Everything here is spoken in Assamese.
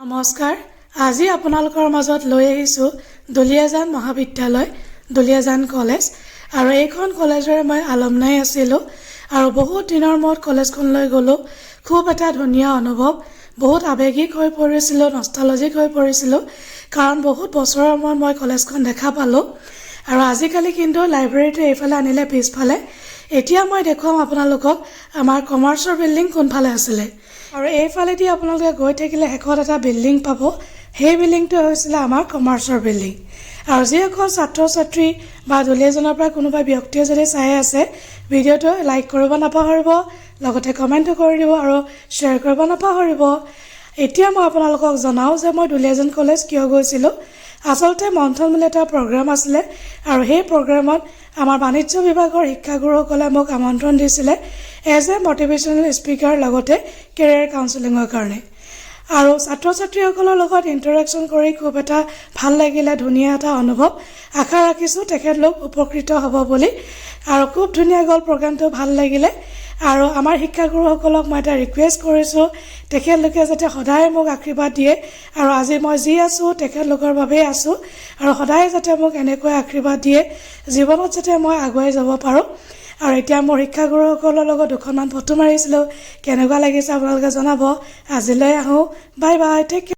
নমস্কাৰ। আজি আপোনালোকৰ মাজত লৈ আহিছোঁ দুলীয়াজান মহাবিদ্যালয়, দুলীয়াজান কলেজ। আৰু এইখন কলেজৰে মই আলমনাই আছিলোঁ আৰু বহুত দিনৰ মূৰত কলেজখনলৈ গ'লোঁ। খুব এটা ধুনীয়া অনুভৱ, বহুত আৱেগিক হৈ পৰিছিলোঁ, নষ্টালজিক হৈ পৰিছিলোঁ, কাৰণ বহুত বছৰৰ মূৰত মই কলেজখন দেখা পালোঁ। আৰু আজিকালি কিন্তু লাইব্ৰেৰীটো এইফালে আনিলে পিছফালে। এতিয়া মই দেখুৱাম আপোনালোকক আমাৰ কমাৰ্চৰ বিল্ডিং কোনফালে আছিলে। আৰু এইফালেদি আপোনালোকে গৈ থাকিলে শেষত এটা বিল্ডিং পাব, সেই বিল্ডিংটো হৈছিলে আমাৰ কমাৰ্চৰ বিল্ডিং। আৰু যিসকল ছাত্ৰ ছাত্ৰী বা দুলীয়াজানৰ পৰা কোনোবা ব্যক্তিয়ে যদি চাই আছে, ভিডিঅ'টো লাইক কৰিব নাপাহৰিব, লগতে কমেণ্টো কৰি দিব আৰু শ্বেয়াৰ কৰিব নাপাহৰিব। এতিয়া মই আপোনালোকক জনাওঁ যে মই দুলীয়াজান কলেজ কিয় গৈছিলোঁ। আচলতে মন্থন বুলি এটা প্ৰগ্ৰাম আছিলে আৰু সেই প্ৰগ্ৰামত আমাৰ বাণিজ্য বিভাগৰ শিক্ষাগুৰুসকলে মোক আমন্ত্ৰণ দিছিলে এজ এ মটিভেশ্যনেল স্পীকাৰ, লগতে কেৰিয়াৰ কাউন্সেলিঙৰ কাৰণে। আৰু ছাত্ৰ ছাত্ৰীসকলৰ লগত ইণ্টাৰেকশ্যন কৰি খুব এটা ভাল লাগিলে, ধুনীয়া এটা অনুভৱ। আশা ৰাখিছোঁ তেখেতলোক উপকৃত হ'ব বুলি। আৰু খুব ধুনীয়া গ'ল প্ৰগ্ৰামটো, ভাল লাগিলে। আৰু আমাৰ শিক্ষাগুৰুসকলক মই এটা ৰিকুৱেষ্ট কৰিছোঁ, তেখেতলোকে যাতে সদায় মোক আশীৰ্বাদ দিয়ে। আৰু আজি মই যি আছোঁ তেখেতলোকৰ বাবেই আছোঁ, আৰু সদায় যাতে মোক এনেকৈ আশীৰ্বাদ দিয়ে, জীৱনত যাতে মই আগুৱাই যাব পাৰোঁ। আৰু এতিয়া মোৰ শিক্ষাগুৰুসকলৰ লগত দুখনমান ফটো মাৰিছিলোঁ, কেনেকুৱা লাগিছে আপোনালোকে জনাব। আজিলৈ আহোঁ, বাই বাই, টেক কেয়াৰ।